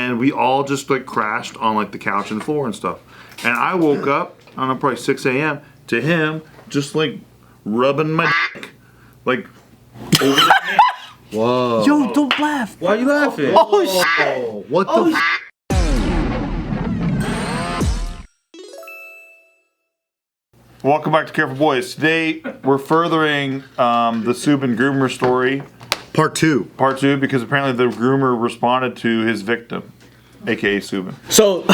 and we all just like crashed on like the couch and floor and stuff. And I woke up, I don't know, probably 6 a.m. to him just like rubbing my dick, like over the hand. Whoa. Yo, don't laugh. Why are you laughing? Oh shit. What the Welcome back to Careful Boys. Today we're furthering the Subin Groomer story. Part 2. Part 2, because apparently the groomer responded to his victim, aka Subin. So,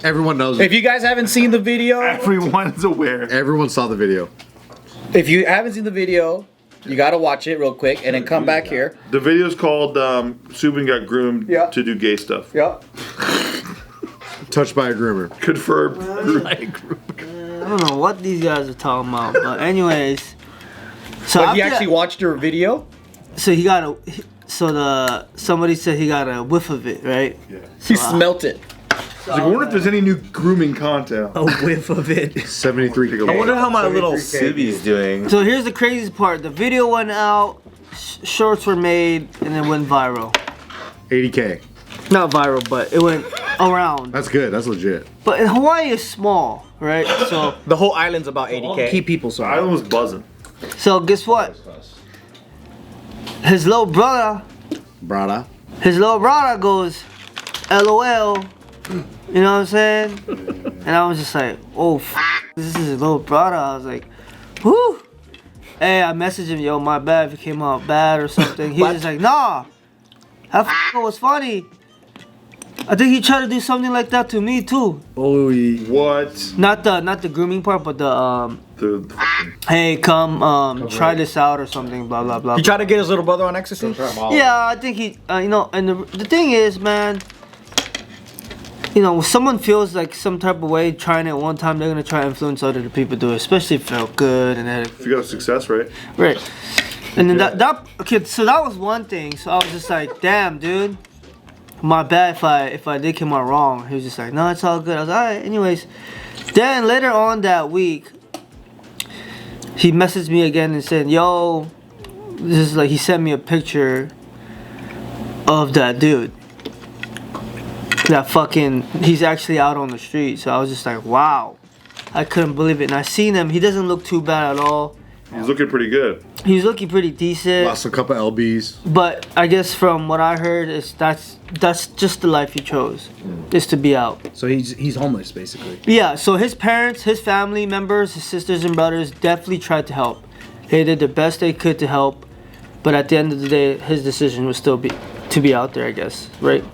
Everyone knows if it. you guys haven't seen the video, Everyone's aware. Everyone saw the video. if you haven't seen the video, you gotta watch it real quick and then come back here. The video's called Subin got groomed Yeah. to do gay stuff. Yep. Touched by a groomer. Confirmed. I don't know what these guys are talking about, but anyways. So But he after actually that- watched your video. So he got a. Somebody said he got a whiff of it, right? Yeah. He smelt it. I wonder if there's any new grooming content. A whiff of it. 73. I wonder how my little Subi's doing. So here's the craziest part: the video went out, shorts were made, and it went viral. 80K. Not viral, but it went around. That's good. That's legit. But in Hawaii is small, right? So The whole island's about 80K. keep people I sorry. was buzzing. So guess what? His little brother goes, LOL. You know what I'm saying? And I was just like, oh, this is his little brother. I was like, whoo. Hey, I messaged him, yo, my bad if it came out bad or something. He was just like, nah, that was funny. I think he tried to do something like that to me too. Oh, What? Not the grooming part, but the The hey, come try this out or something, blah blah blah. He tried to get his little brother on ecstasy? Yeah, I think he, you know, and the thing is, man, you know, when someone feels like some type of way trying it one time, they're gonna try to influence other people to do it, especially if it felt good and then if you got a success rate. right. And then okay, so that was one thing. So I was just like, damn, dude, my bad if I did come out wrong. He was just like, no, it's all good. I was like, alright. Anyways, then later on that week, he messaged me again and said, yo, this is like, he sent me a picture of that dude. That fucking, he's actually out on the street. So I was just like, wow. I couldn't believe it. And I seen him. He doesn't look too bad at all. He's looking pretty good. He's looking pretty decent. lost a couple LBs. But I guess from what I heard is that's just the life he chose, is to be out. So he's homeless, basically. Yeah, so his parents, his family members, his sisters and brothers definitely tried to help. They did the best they could to help, but at the end of the day, his decision was still to be out there, I guess, right?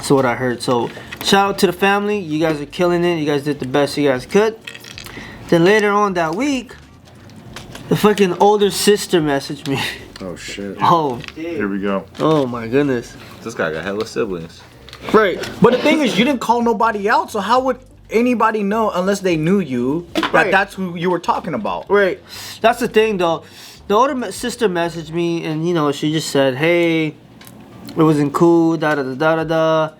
So what I heard. So shout out to the family. You guys are killing it. You guys did the best you guys could. Then later on that week, the fucking older sister messaged me. Oh, shit. Oh, Here we go. oh my goodness. This guy got hella siblings. Right. But the thing is, you didn't call nobody out, so how would anybody know unless they knew you that Right. that's who you were talking about? Right. That's the thing, though. The older sister messaged me, and you know, she just said, "Hey, it wasn't cool. Da da da da da da.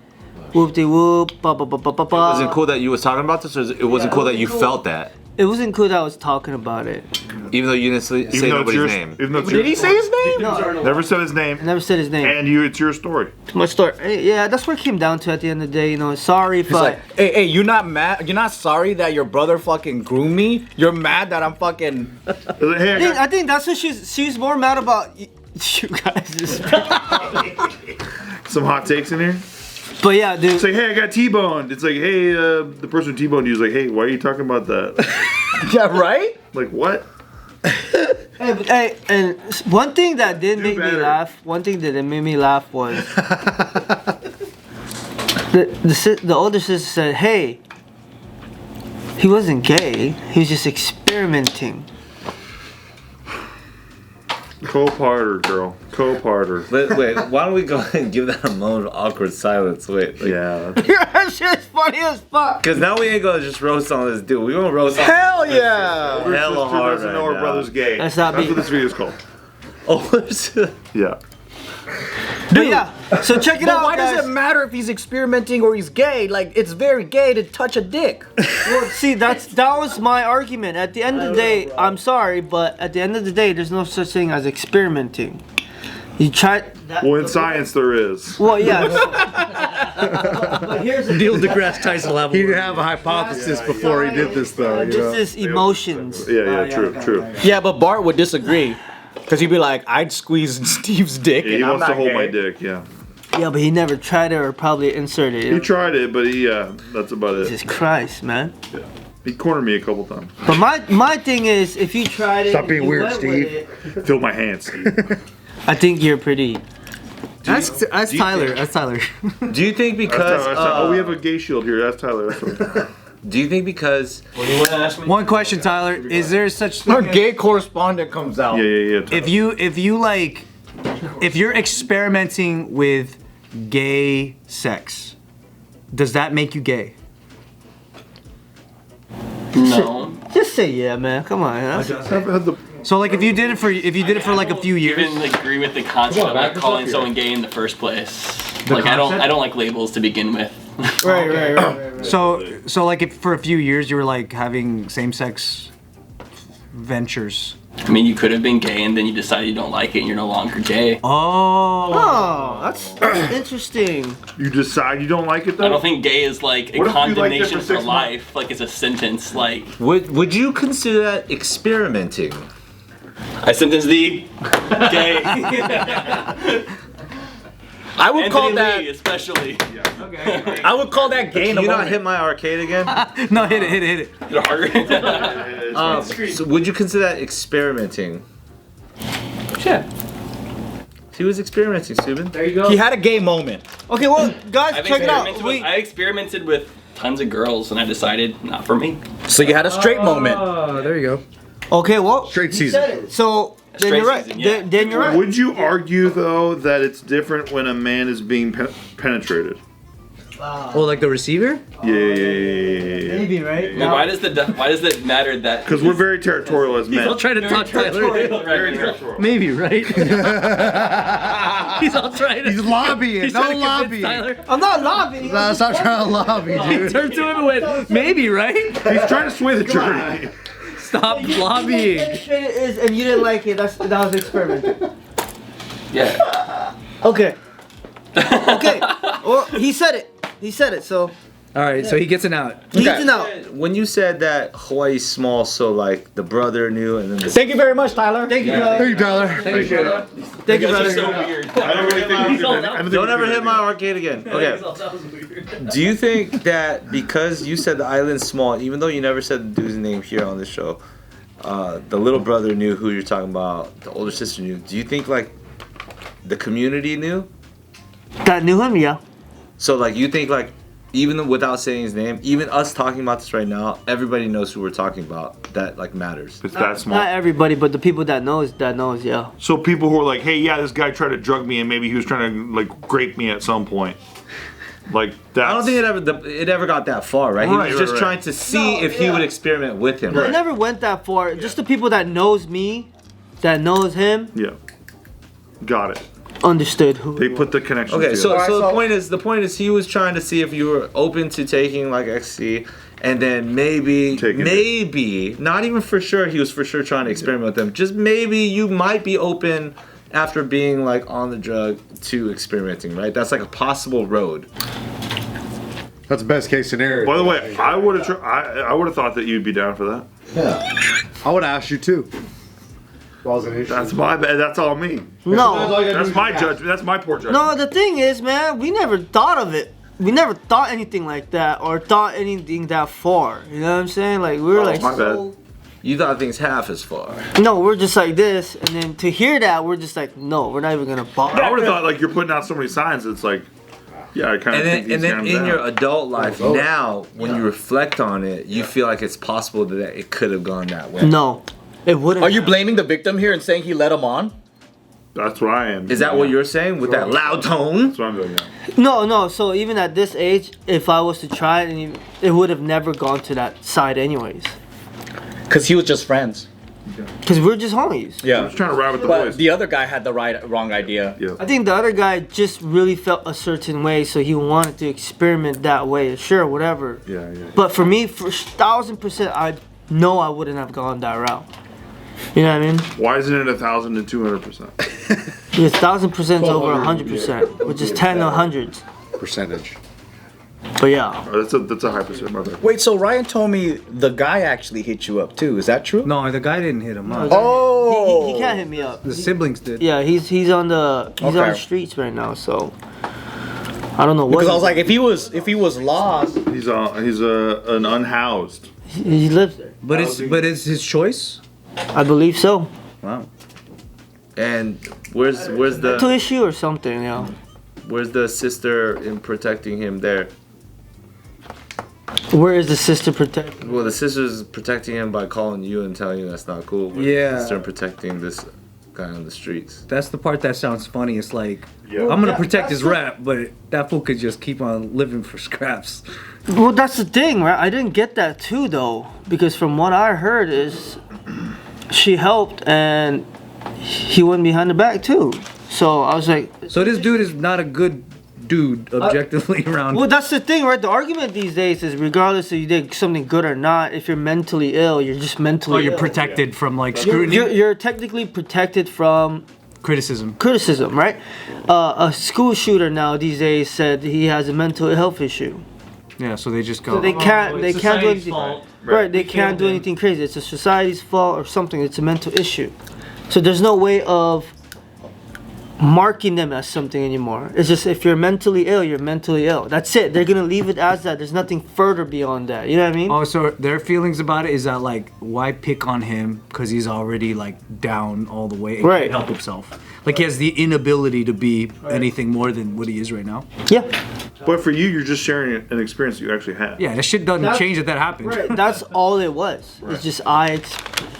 Whoop de whoop. Ba ba ba ba ba ba." It wasn't cool that you was talking about this, or it wasn't cool that you felt that? It wasn't cool that I was talking about it. Even though you didn't say Even though it's nobody's your, name. even though it's Did your he say his name? No, Never said his name. I never said his name. And it's your story. My story. Yeah, that's what it came down to at the end of the day. You know, sorry if He's I. like, hey, you're not mad? You're not sorry that your brother fucking groomed me? You're mad that I'm fucking... Hey, I think that's what she's more mad about. You guys. Just, some hot takes in here. but yeah, dude. It's like, hey, I got T-boned. It's like, hey, the person who T-boned you is like, hey, why are you talking about that? Yeah, right? Like, what? Hey, and one thing that did make me better. laugh. One thing that made me laugh was the older sister said, "Hey, he wasn't gay. He was just experimenting." Co-parter, girl. Co-parter. Wait, why don't we go ahead and give that a moment of awkward silence? Wait. Yeah. That shit's funny as fuck. Because now we ain't gonna just roast on this dude. We gonna roast on Hell yeah! Her hella sister hard doesn't right know her now. brother's gay. That's not me. what this video's called. Oh, Yeah. But yeah, so check it But out, why guys. does it matter if he's experimenting or he's gay? Like, it's very gay to touch a dick. Well, see, that was my argument. At the end of the day, I'm sorry, but at the end of the day, there's no such thing as experimenting. You tried that. Well, in science there is. Well, yeah. But here's the Neil deGrasse Tyson level. He didn't have a hypothesis before he did this, though. You know? This is emotions. Yeah, true. Yeah, but Bart would disagree. Because he'd be like, I'd squeeze Steve's dick Yeah, he and I'm wants to not hold gay. my dick, yeah. Yeah, but he never tried it or probably inserted He it. tried it, but that's about it. Jesus Christ, man. Yeah. He cornered me a couple times. But my thing is, if you tried it, Stop being you weird, went with Steve. it, Fill my hands, Steve. I think you're pretty. That's Tyler. That's Tyler. Do you think because Oh, we have a gay shield here. That's Tyler. That's what do you think because One question, Tyler. Is there such Our thing? gay correspondent comes out. yeah. If you're experimenting with gay sex, does that make you gay? No. Just say yeah, man. Come on. I've had the So like if you did it for like a few years. Even agree with the concept of like calling someone gay in the first place. Like I don't like labels to begin with. Right. So like if for a few years you were like having same-sex ventures. I mean, you could have been gay and then you decide you don't like it and you're no longer gay. Oh, that's interesting. You decide you don't like it though? I don't think gay is like a What if you liked it condemnation for for 6 life. Like it's a sentence. Like would you consider that experimenting? I sentence thee gay. I would call Anthony that. Lee especially. I would call that gay in Can a you not moment. hit my arcade again? No, hit it. So would you consider that experimenting? Yeah. He was experimenting, Subin. There you go. He had a gay moment. Okay, well, guys, I've check it out. I experimented with tons of girls and I decided not for me. So you had a straight moment. Oh, there you go. Okay, well, Straight you season. said it. So then Straight you're right. season, yeah. Then you're right. Would you argue though that it's different when a man is being penetrated? Oh, like the receiver? Yeah. Maybe, right? Why does it matter that? Because we're very territorial as men. I'll try to talk Tyler. Very territorial. Maybe, right? He's all trying to. He's lobbying. He's No trying to convince lobbying. Tyler. I'm not lobbying. No, stop trying to lobby, dude. Turned to him and went, maybe, right? He's trying to sway the jury. Stop lobbying. And you didn't like it. That was experimental. Yeah. Okay. Okay. Well, he said it. So All right, so he gets an out. he gets it out. When you said that Hawaii's small, so like the brother knew and then the Thank you very much, Tyler. Thank you, brother. Thank you, Tyler. Thank you, That's so brother. weird. I don't really think we should- don't ever hit my arcade again. Okay. Do you think that because you said the island's small, even though you never said the dude's name here on this show, the little brother knew who you're talking about, the older sister knew. Do you think like the community knew? That knew him, yeah. So like you think like even without saying his name, even us talking about this right now, everybody knows who we're talking about. That like matters. It's that small. Not everybody, but the people that knows, yeah. So people who are like, hey, yeah, this guy tried to drug me and maybe he was trying to like grape me at some point. Like that. I don't think it ever got that far, right? He Right, was just right. trying to see if he would experiment with him. I Right? never went that far. Just the people that knows me, that knows him, Yeah. Got it. understood who. They put the connection. Okay, so together. the point is he was trying to see if you were open to taking like XC, and then maybe not even for sure he was for sure trying to experiment with them. Just maybe you might be open after being like on the drug to experimenting, right? That's like a possible road. That's the best case scenario. By the way, I would have thought that you'd be down for that. I would ask you too. Balls and issues. That's my bad. That's all me. No. That's my judgment. That's my poor judgment. No, the thing is, man, we never thought of it. We never thought anything like that or thought anything that far. You know what I'm saying? Like, we were like, my so... You thought things half as far. No, we're just like this. And then to hear that, we're just like, no, we're not even going to bother. I would have thought like you're putting out so many signs. It's like, yeah, I kind of think And these then guys in down. your adult life now, when you reflect on it, you feel like it's possible that it could have gone that way. No, it wouldn't. Are you blaming the victim here and saying he led him on? That's what I am. Is that what you're saying with that loud tone? That's what I'm doing. Yeah. No. So even at this age, if I was to try it, it would have never gone to that side anyways. Because he was just friends. Because we're just homies. Yeah. I'm just trying to ride with the But boys. the other guy had the wrong idea. Yeah. I think the other guy just really felt a certain way, so he wanted to experiment that way. Sure, whatever. Yeah. But for me, for 1000%, I know I wouldn't have gone that route. You know what I mean? Why isn't it 1,000 and 200%? Because 1,000% is over 100%, which is 10 to hundreds. Percentage. But yeah. Oh, that's a high percent, brother. Wait, so Ryan told me the guy actually hit you up too. Is that true? No, the guy didn't hit him up. Oh. He can't hit me up. The siblings did. Yeah, he's on the streets right now, so I don't know what. Because I was like, if he was lost, He's an unhoused. he lives there. But it's his choice. I believe so. Wow. And where's Mental the issue or something, yeah. where's the sister in protecting him there? Where is the sister protecting? Well, the sister's protecting him by calling you and telling you that's not cool. But Yeah. The sister protecting this guy on the streets. That's the part that sounds funny. It's like, Yeah. I'm gonna protect his rep, but that fool could just keep on living for scraps. Well, that's the thing, right? I didn't get that too, though, because from what I heard is she helped and he went behind the back too. So I was like, So this dude is not a good dude, objectively around. well, that's the thing, right? The argument these days is regardless if you did something good or not, if you're mentally ill, you're just mentally Oh, you're ill. protected from like You're, scrutiny, you're technically protected from criticism. criticism, right? A school shooter now these days said he has a mental health issue. Yeah, so they just go. So they can't do society's anything. fault. Right, they can't do anything crazy. It's a society's fault or something. It's a mental issue. So there's no way of marking them as something anymore. It's just if you're mentally ill, you're mentally ill. That's it. They're gonna leave it as that. There's nothing further beyond that. You know what I mean? Oh, so their feelings about it is that like, why pick on him because he's already like down all the way and Right. can't help himself. Like he has the inability to be anything more than what he is right now. Yeah. But for you, you're just sharing an experience that you actually had. Yeah, that shit doesn't change that happened. Right. That's all it was. It's just I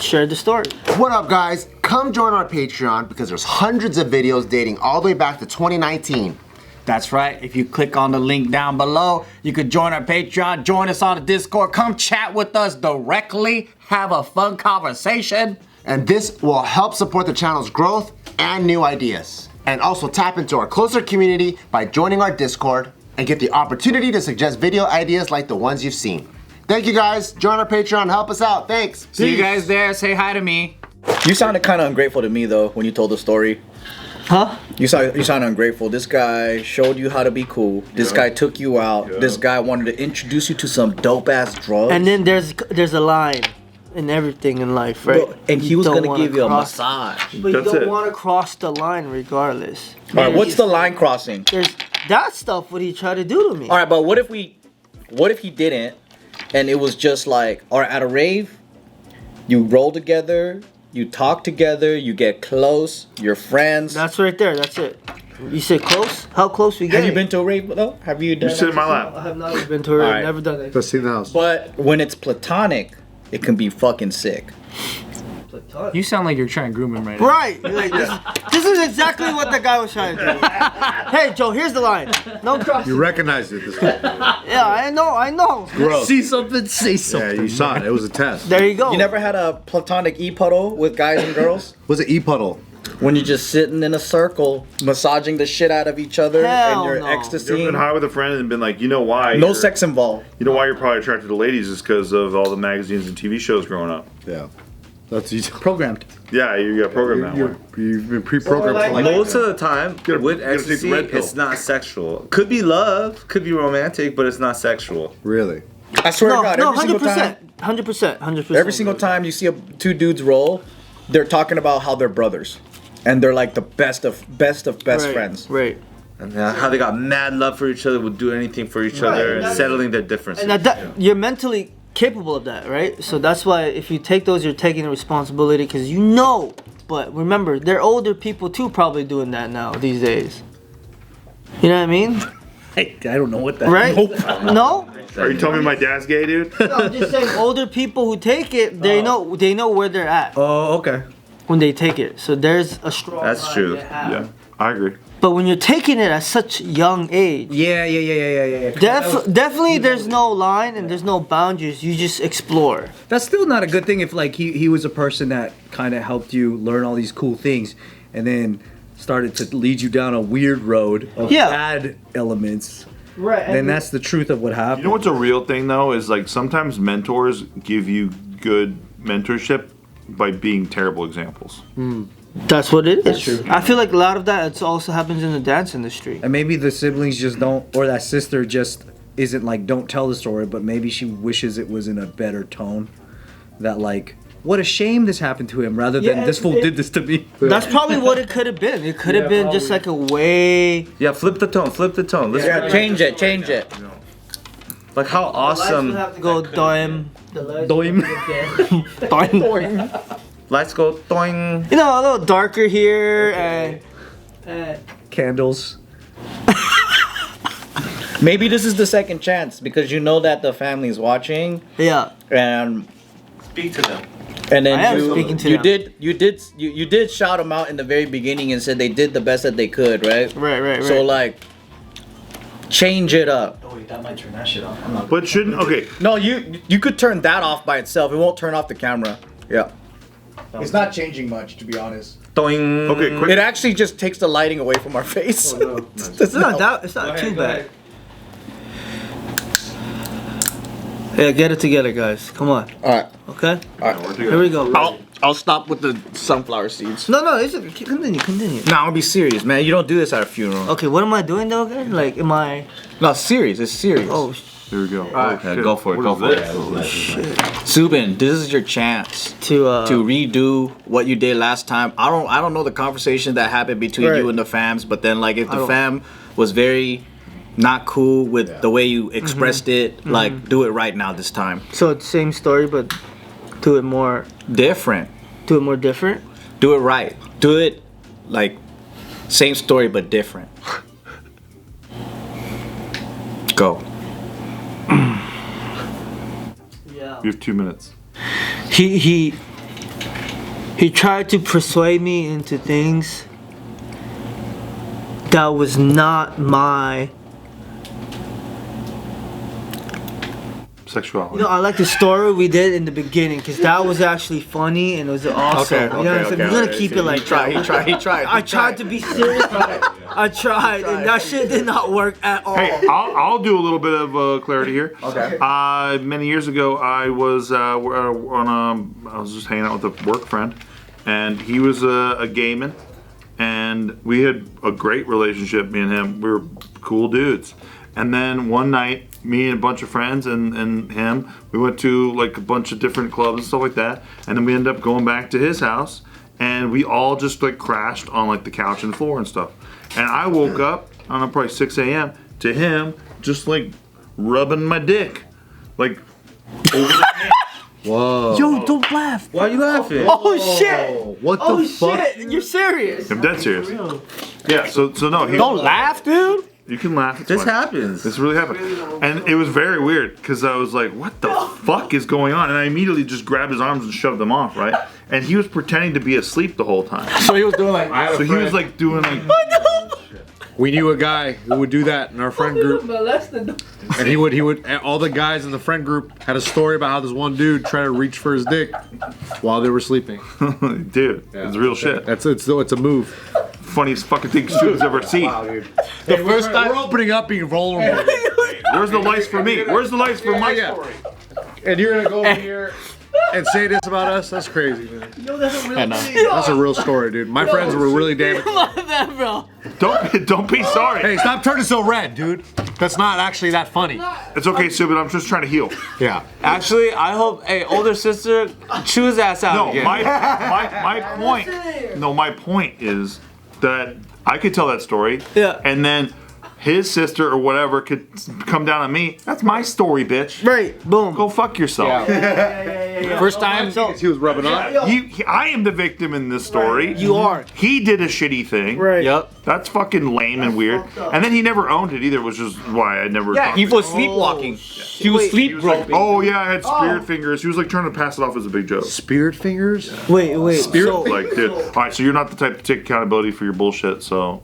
shared the story. What up, guys? Come join our Patreon because there's hundreds of videos dating all the way back to 2019. that's right. If you click on the link down below, you could join our Patreon, join us on the Discord, come chat with us directly, have a fun conversation. And this will help support the channel's growth and new ideas. And also tap into our closer community by joining our Discord and get the opportunity to suggest video ideas like the ones you've seen. Thank you guys. Join our Patreon. Help us out. Thanks. See you guys there. Say hi to me. You sounded kind of ungrateful to me though when you told the story. Huh? You sound ungrateful. This guy showed you how to be cool. This guy took you out. This guy wanted to introduce you to some dope ass drugs. And then there's a line in everything in life, right? And he was don't gonna wanna give you a cross- massage. But That's you don't it. want to cross the line regardless. All right, what's the line crossing? There's that stuff what he tried to do to me. All right, but what if he didn't, and it was just like, or at a rave, you roll together, you talk together, you get close, you're friends. That's right there. That's it. You said close? How close we get? Have you been to a rave though? Have you done? You sit in my I lap. have not been to her. Alright. Never done it. Let's see the house. But when it's platonic, it can be fucking sick. You sound like you're trying to groom him right now. Right. Like, this is exactly what the guy was trying to do. Hey, Joe, here's the line. No cross. You recognized it this time. Yeah, I know. Gross. See something, say Yeah, something. you saw it. It was a test. There you go. You never had a platonic e-puddle with guys and girls? Was it e-puddle? When you're just sitting in a circle, massaging the shit out of each other, Hell and you're no. You ever ecstasy. been high with a friend and been like, you know why? No you're- sex involved. You know why you're probably attracted to ladies is because of all the magazines and TV shows growing up. Yeah. That's easy. Programmed. Yeah, you got programmed that way. You've been pre-programmed Well, for like- life. Most of the time, gotta- with you gotta take the ecstasy, red pill. it's not sexual. Could be love, could be romantic, but it's not sexual. Really? I swear to God, no, every single time. 100%. Every single time you see two dudes roll, they're talking about how they're brothers, and they're like the best of best Right, friends. Right. And how they got mad love for each other, would do anything for each other, and That's- settling their differences. And you're mentally capable of that, right? So that's why if you take those, you're taking the responsibility because you know. But remember, they're older people too, probably doing that now these days. You know what I mean? I don't know what that. Right? No? Are you telling me my dad's gay, dude? No, I'm just saying older people who take it, they know where they're at Oh, okay. when they take it. So there's a strong. That's line true. they have. Yeah, I agree. But when you're taking it at such young age, Yeah. definitely there's no line and there's no boundaries. You just explore. That's still not a good thing if like he was a person that kind of helped you learn all these cool things and then started to lead you down a weird road of Yeah. bad elements. Right. Then that's the truth of what happened. You know what's a real thing though is like sometimes mentors give you good mentorship by being terrible examples. That's what it is. True. I feel like a lot of that it's also happens in the dance industry. And maybe the siblings just don't, or that sister just isn't like, don't tell the story, but maybe she wishes it was in a better tone. That like, what a shame this happened to him, rather than this fool did this to me. That's probably what it could have been. It could have been just like a way. Yeah, flip the tone. Flip the tone. Let's Change it. Like how awesome. Have to go doim. Doim. Doim. Lights go doing. You know, a little darker here and Candles. Maybe this is the second chance because you know that the family's watching. Yeah. And Speak to them. and then I am speaking to them. you did shout them out in the very beginning and said they did the best that they could, right? Right. So like, change it up. Oh, that might turn that shit off. I'm not. But shouldn't No, you could turn that off by itself. It won't turn off the camera. Yeah. It's not changing much, to be honest. Doing. Okay, quick. It actually just takes the lighting away from our face. It's not too bad. Yeah, get it together, guys. Come on. All right. Okay. All right. Here we go. I'll stop with the sunflower seeds. No, it's okay. Continue. Nah, I'll be serious, man. You don't do this at a funeral. Okay, what am I doing though again? Like, am I? No, serious. It's serious. Oh, Here we go. Okay, go for it. Go for it. Subin, this is your chance to redo what you did last time. I don't know the conversation that happened between you and the fams, but then like if the fam was very not cool with the way you expressed it, like do it right now this time. So it's same story, but do it more Different. Do it more different. Do it right. Do it like same story but different. Go. Yeah. You have 2 minutes. He tried to persuade me into things that was not my. Sexuality. You know, I like the story we did in the beginning because that was actually funny and it was awesome. You know what I'm saying? We're gonna keep it like that. He tried. I tried to be serious. I tried, and that shit did not work at all. Hey, I'll do a little bit of clarity here. Okay. Many years ago, I was I was just hanging out with a work friend, and he was a gay man, and we had a great relationship. Me and him, we were cool dudes. And then one night, me and a bunch of friends and him, we went to like a bunch of different clubs and stuff like that. And then we ended up going back to his house, and we all just like crashed on like the couch and floor and stuff. And I woke up, I don't know, probably 6 a.m. to him just like rubbing my dick, like over the head. Whoa. Yo, don't laugh. Why are you laughing? Oh shit! What the Oh fuck? shit! You're serious? I'm dead serious. Yeah. So no. Don't laugh, dude. You can laugh. It's This fine. happens. This really happened. And it was very weird because I was like, what the fuck is going on? And I immediately just grabbed his arms and shoved them off, right? And he was pretending to be asleep the whole time. So he was doing like. So he was like doing like. We knew a guy who would do that in our friend group. And he would, all the guys in the friend group had a story about how this one dude tried to reach for his dick while they were sleeping. Dude, it's real shit. It's a move. Funniest fucking thing students ever seen. The first time we're opening up, being vulnerable. Where's the lights for me? Where's the lights for my story? And you're gonna go over here and say this about us? That's crazy, man. That's a real story, dude. My friends were really damaged. bro. Don't be sorry. Hey, stop turning so red, dude. That's not actually that funny. It's okay, Subin. I'm just trying to heal. Yeah. Actually, I hope, hey, older sister, chew his ass out No, again. my point. No, my point is that I could tell that story. Yeah. And then his sister or whatever could come down on me. That's my story, bitch. Right. Boom. Go fuck yourself. First time. He was rubbing on. I am the victim in this story. You are. He did a shitty thing. Right. Yep. That's fucking lame and weird. And then he never owned it either, which is why I never. Yeah, he was sleepwalking. He was Wait. He was like, sleepwalking. oh yeah, I had spirit fingers. He was like trying to pass it off as a big joke. Spirit fingers? Wait. So, Like, dude. All right, so you're not the type to take accountability for your bullshit. So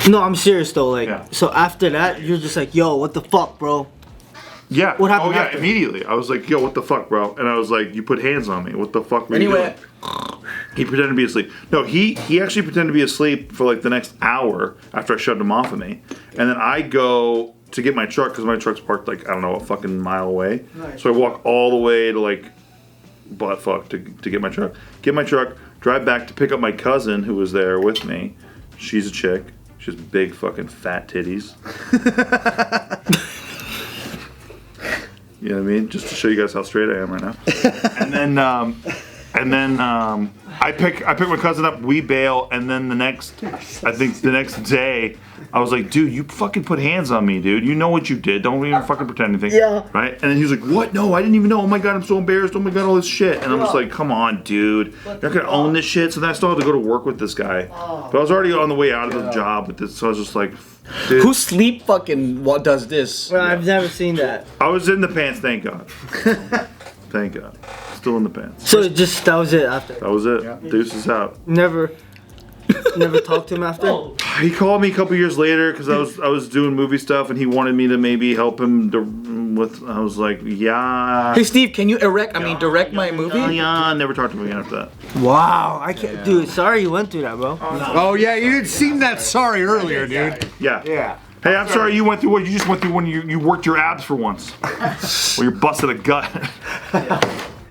no, I'm serious though. Like, Yeah. so after that, you're just like, yo, what the fuck, bro? yeah. What happened Oh yeah, after? immediately. I was like, yo, what the fuck, bro? And I was like, you put hands on me. What the fuck were you Anyway. doing? He pretended to be asleep. No, he actually pretended to be asleep for like the next hour after I shoved him off of me. And then I go to get my truck because my truck's parked like, I don't know, a fucking mile away. Nice. So I walk all the way to like butt fuck to get my truck. Get my truck, drive back to pick up my cousin who was there with me. She's a chick. She has big fucking fat titties. You know what I mean? Just to show you guys how straight I am right now. And then I pick my cousin up. We bail, and then the next day, I was like, dude, you fucking put hands on me, dude. You know what you did. Don't even fucking pretend anything. Yeah. Right? And then he was like, what? No, I didn't even know. Oh my god, I'm so embarrassed. Oh my god, all this shit. And I'm just like, come on, dude. You're not gonna own this shit. So then I still had to go to work with this guy. But I was already on the way out of the job with this, so I was just like, dude. Who sleep fucking what does this? Well, I've never seen that. I was in the pants, thank God. Thank God. Still in the pants. So that was it after. That was it. Deuces out. Never talked to him after. He called me a couple years later because I was doing movie stuff and he wanted me to maybe help him with. I was like, yeah. Hey Steve, can you direct my movie? Yeah. Never talked to him again after that. Wow, I can't, dude. Sorry you went through that, bro. Oh yeah, you didn't seem that sorry earlier, dude. Yeah. Yeah. Hey, I'm sorry you went through what you just went through when you worked your abs for once. Or you busted a gut.